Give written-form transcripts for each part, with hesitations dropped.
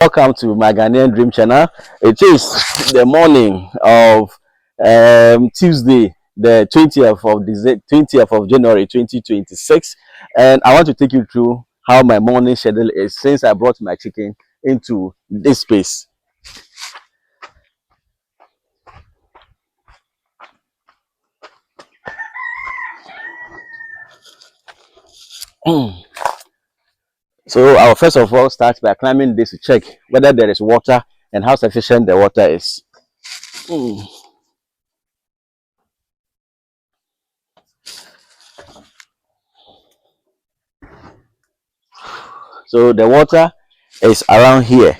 Welcome to my Ghanaian Dream channel. It is the morning of Tuesday, the 20th of January 2026, and I want to take you through how my morning schedule is since I brought my chicken into this space. So I'll first of all start by climbing this to check whether there is water and how sufficient the water is. So the water is around here.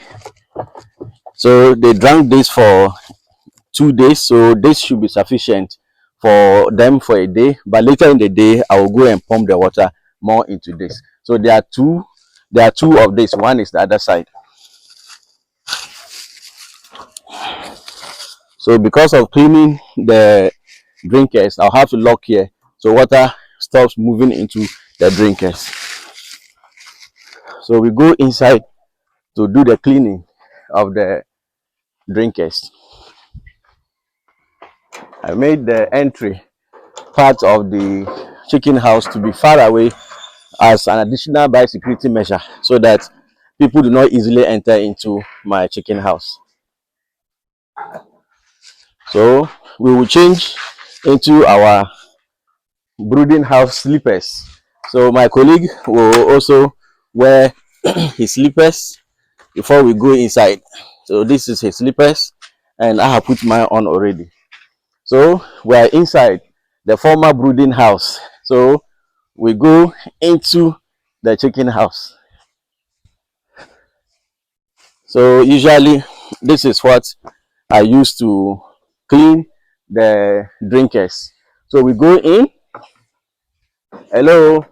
So they drank this for 2 days, so this should be sufficient for them for a day. But later in the day, I will go and pump the water more into this. So there are two of this. One is the other side. So because of cleaning the drinkers, I'll have to lock here so water stops moving into the drinkers. So we go inside to do the cleaning of the drinkers. I made the entry part of the chicken house to be far away as an additional biosecurity measure so that people do not easily enter into my chicken house. So we will change into our brooding house slippers. So my colleague will also wear his slippers before we go inside. So this is his slippers and I have put mine on already. So we are inside the former brooding house. So we go into the chicken house. So usually this is what I use to clean the drinkers. So we go in. Hello.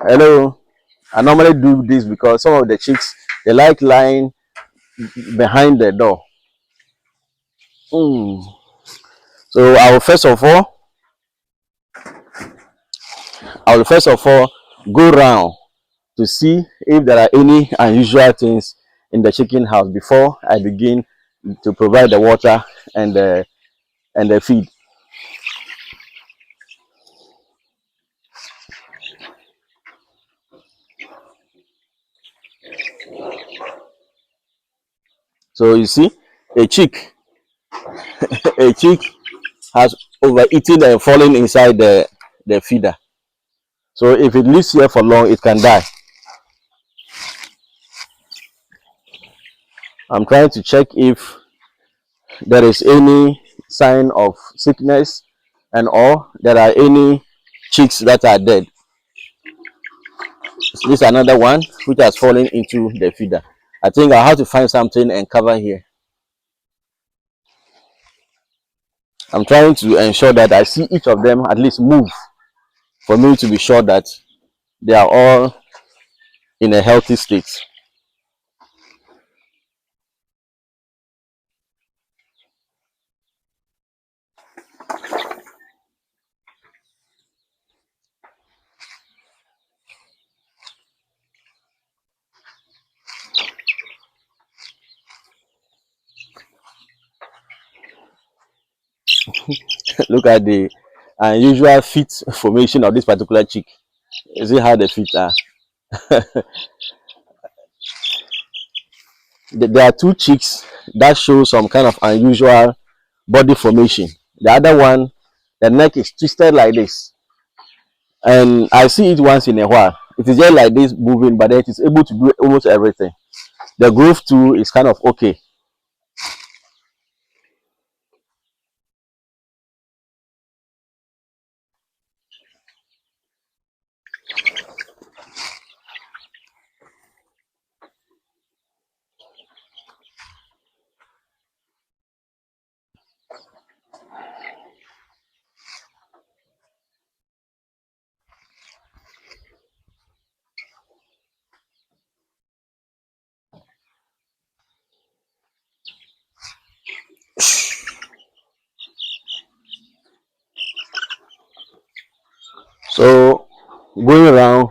Hello. I normally do this because some of the chicks they like lying behind the door. So I will first of all go round to see if there are any unusual things in the chicken house before I begin to provide the water and the feed. So you see, a chick, a chick has overeaten and fallen inside the feeder. So if it lives here for long, it can die. I'm trying to check if there is any sign of sickness and or there are any chicks that are dead. This is another one which has fallen into the feeder. I think I'll have to find something and cover here. I'm trying to ensure that I see each of them at least move for me to be sure that they are all in a healthy state. Look at the unusual feet formation of this particular chick. You see how the feet are. There are two chicks that show some kind of unusual body formation. The other one, the neck is twisted like this. And I see it once in a while. It is just like this moving, but it is able to do almost everything. The growth too is kind of okay.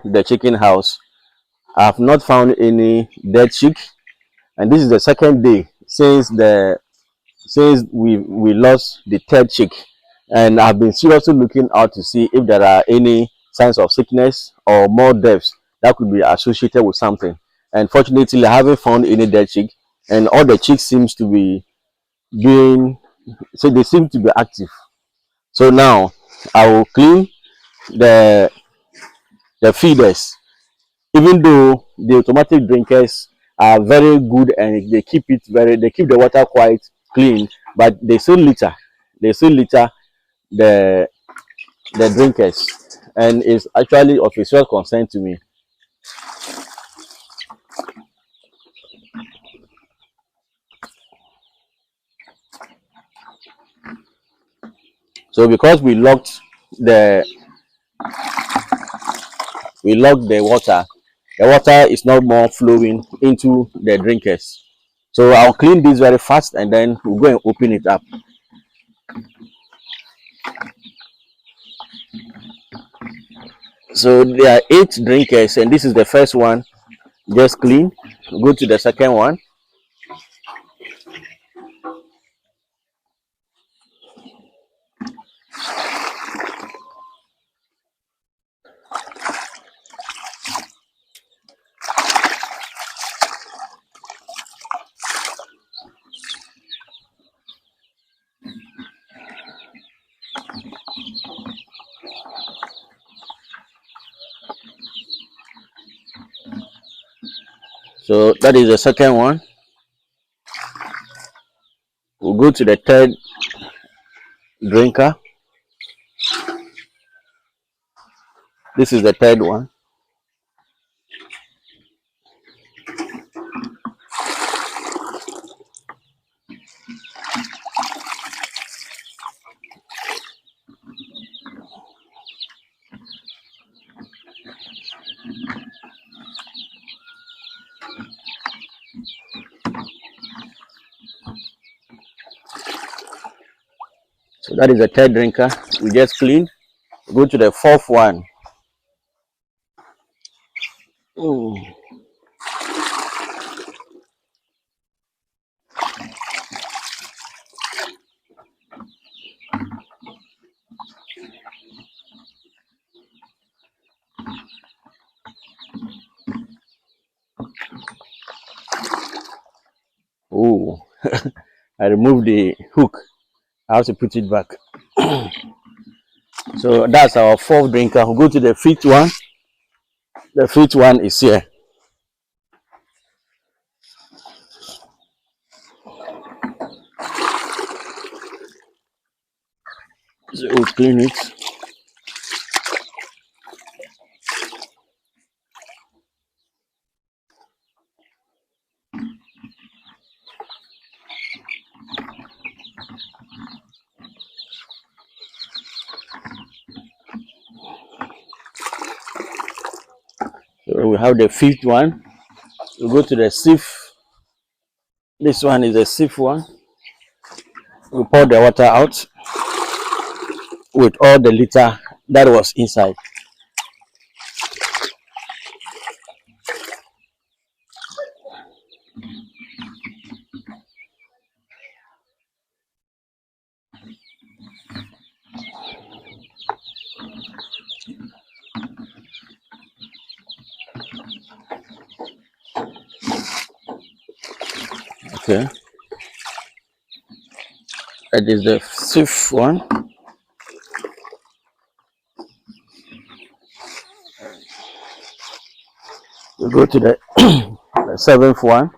the chicken house, I have not found any dead chick, and this is the second day since we lost the third chick, and I've been seriously looking out to see if there are any signs of sickness or more deaths that could be associated with something. And fortunately, I haven't found any dead chick, and all the chicks seems to be being so they seem to be active. So now I will clean the the feeders, even though the automatic drinkers are very good and they keep the water quite clean, but they still litter the the drinkers, and it's actually of a serious concern to me. So because the we locked the water is not more flowing into the drinkers. So I'll clean this very fast and then we'll go and open it up. So there are 8 drinkers, and this is the first one just clean. Go to the second one. So that is the second one. We'll go to the third drinker. This is the third one. So that is the third drinker. We just cleaned. Go to the fourth one. Mm. Oh, I removed the hook. I have to put it back. So that's our fourth drinker. We'll go to the fifth one. The fifth one is here. So we'll clean it. So we have the fifth one. We'll go to the sixth. This one is the sixth one. We pour the water out with all the litter that was inside. Okay. That is the sixth one. We go to the seventh one.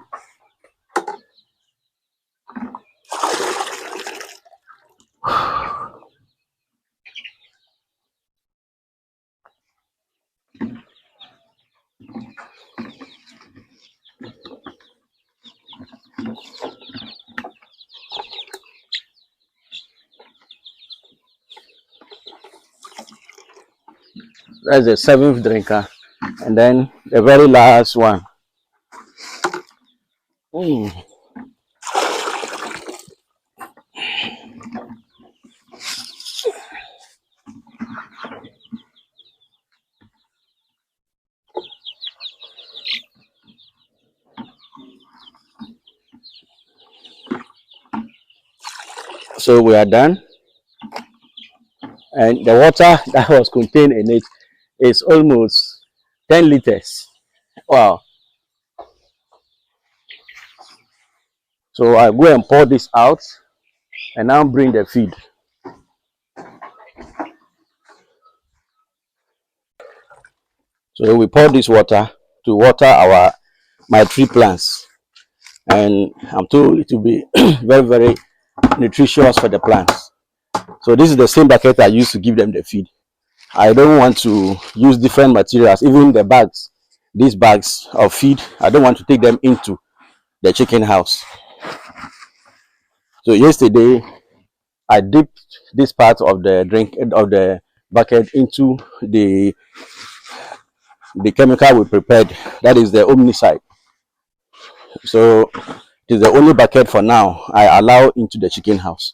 That's the seventh drinker. And then the very last one. Mm. So we are done, and the water that was contained in it is almost 10 liters. Wow. So I go and pour this out and now bring the feed. So we pour this water to water my tree plants, and I'm told it will be very, very nutritious for the plants. So this is the same bucket I used to give them the feed. I don't want to use different materials, even the bags, these bags of feed. I don't want to take them into the chicken house. So yesterday I dipped this part of the drink of the bucket into the chemical we prepared. That is the omnicide. So it is the only bucket for now I allow into the chicken house.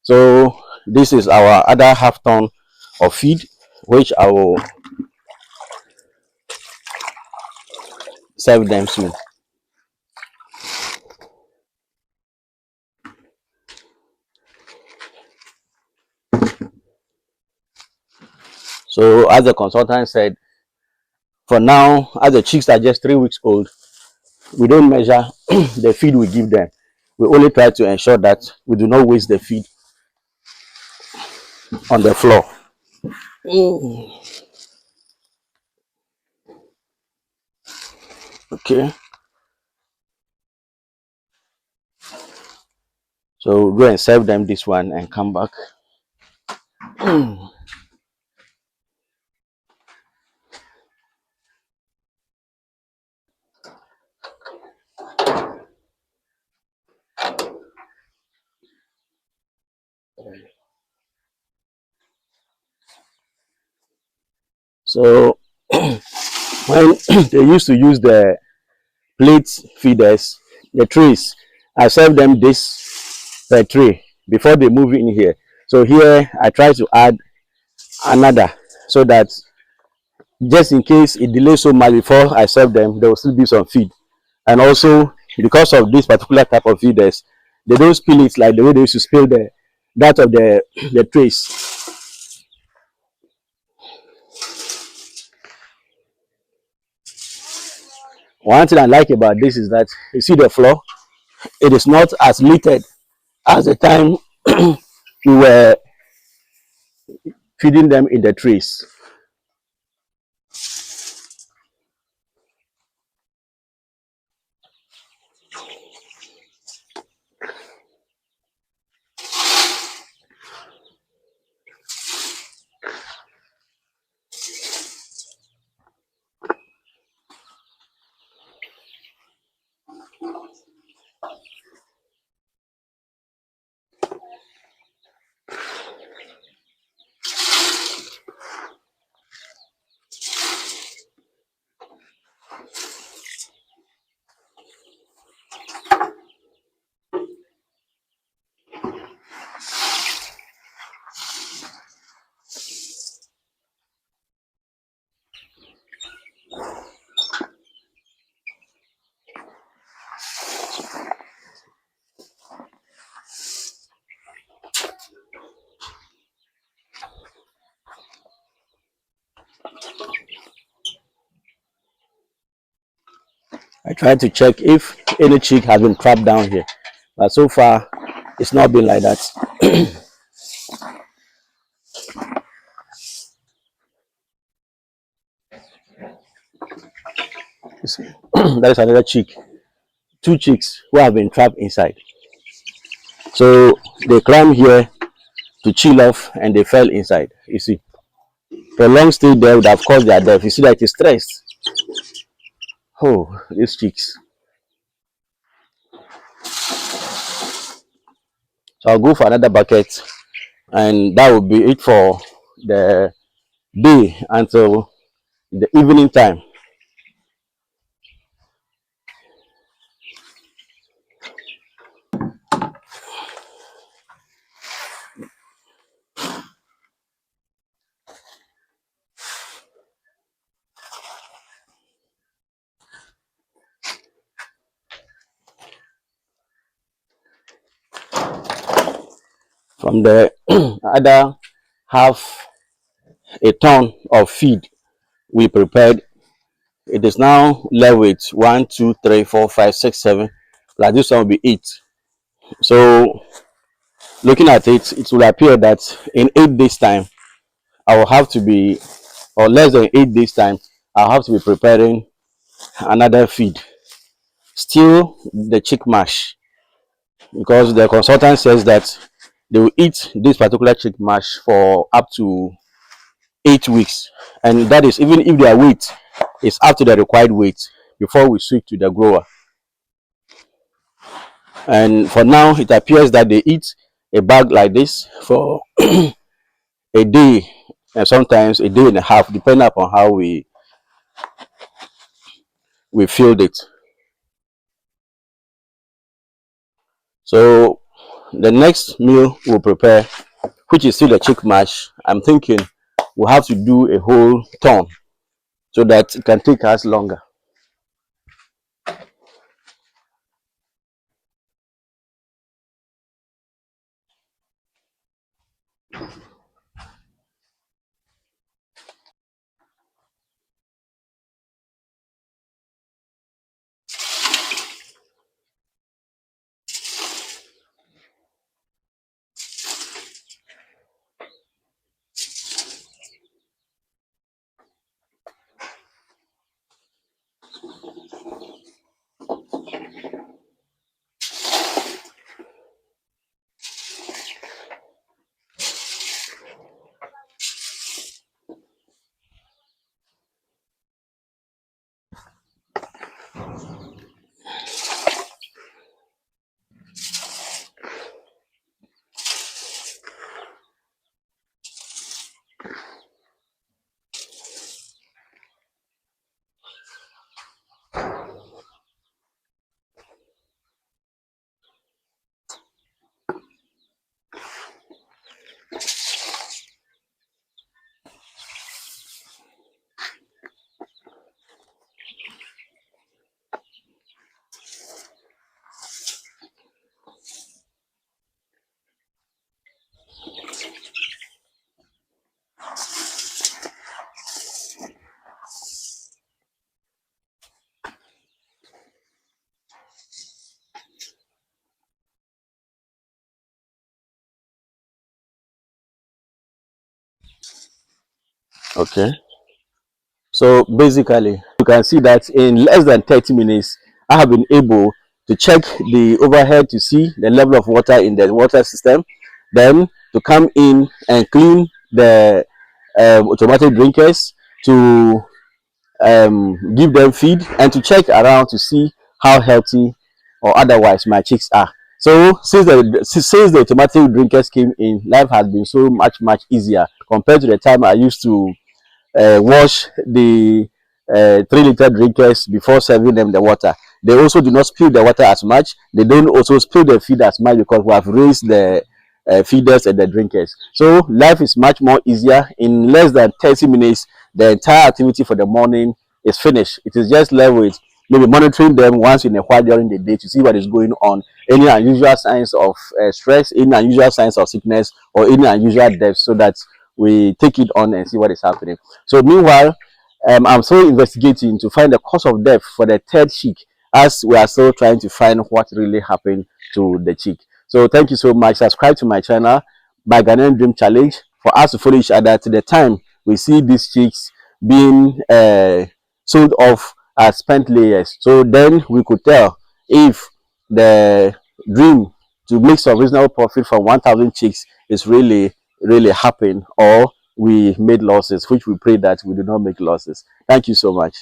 So this is our other half ton of feed, which I will serve them soon. So as the consultant said, for now, as the chicks are just 3 weeks old, we don't measure the feed we give them. We only try to ensure that we do not waste the feed on the floor. Okay. So we'll go and serve them this one and come back. So when they used to use the plate feeders, the trays, I serve them this per tray before they move in here. So here I try to add another so that just in case it delays so much before I serve them, there will still be some feed. And also because of this particular type of feeders, they don't spill it like the way they used to spill that of the trays. One thing I like about this is that you see the floor, it is not as littered as the time we were feeding them in the trays. I tried to check if any chick has been trapped down here, but so far it's not been like that. You see, that is another chick, two chicks who have been trapped inside. So they climbed here to chill off and they fell inside. You see, for a long stay there would have caused their death. You see that it's stressed. Oh, these chicks. So I'll go for another bucket, and that will be it for the day until the evening time. From the other half a ton of feed we prepared, it is now left with 1, 2, 3, 4, 5, 6, 7. Like this one will be 8. So looking at it, it will appear that in 8 days time I will have to be, or less than 8 days time, I'll have to be preparing another feed. Still the chick mash, because the consultant says that they will eat this particular chick mash for up to 8 weeks, and that is even if their weight is up to the required weight before we switch to the grower. And for now it appears that they eat a bag like this for a day, and sometimes a day and a half, depending upon how we filled it. So the next meal we'll prepare, which is still the chick mash, I'm thinking we'll have to do a whole ton so that it can take us longer. Okay, so basically you can see that in less than 30 minutes I have been able to check the overhead to see the level of water in the water system, then to come in and clean the automatic drinkers, to give them feed, and to check around to see how healthy or otherwise my chicks are. So since the automatic drinkers came in, life has been so much easier compared to the time I used to wash the 3 liter drinkers before serving them the water. They also do not spill the water as much. They don't also spill the feed as much because we have raised the feeders and the drinkers. So life is much more easier. In less than 30 minutes, the entire activity for the morning is finished. It is just left with maybe monitoring them once in a while during the day to see what is going on, any unusual signs of stress, any unusual signs of sickness, or any unusual death, so that we take it on and see what is happening. So meanwhile, I'm still investigating to find the cause of death for the third chick, as we are still trying to find what really happened to the chick. So thank you so much. Subscribe to my channel by Ghanaian Dream Challenge for us to follow each other to the time we see these chicks being sold off as spent layers. So then we could tell if the dream to make some reasonable profit from 1,000 chicks is really happen, or we made losses, which we pray that we do not make losses. Thank you so much.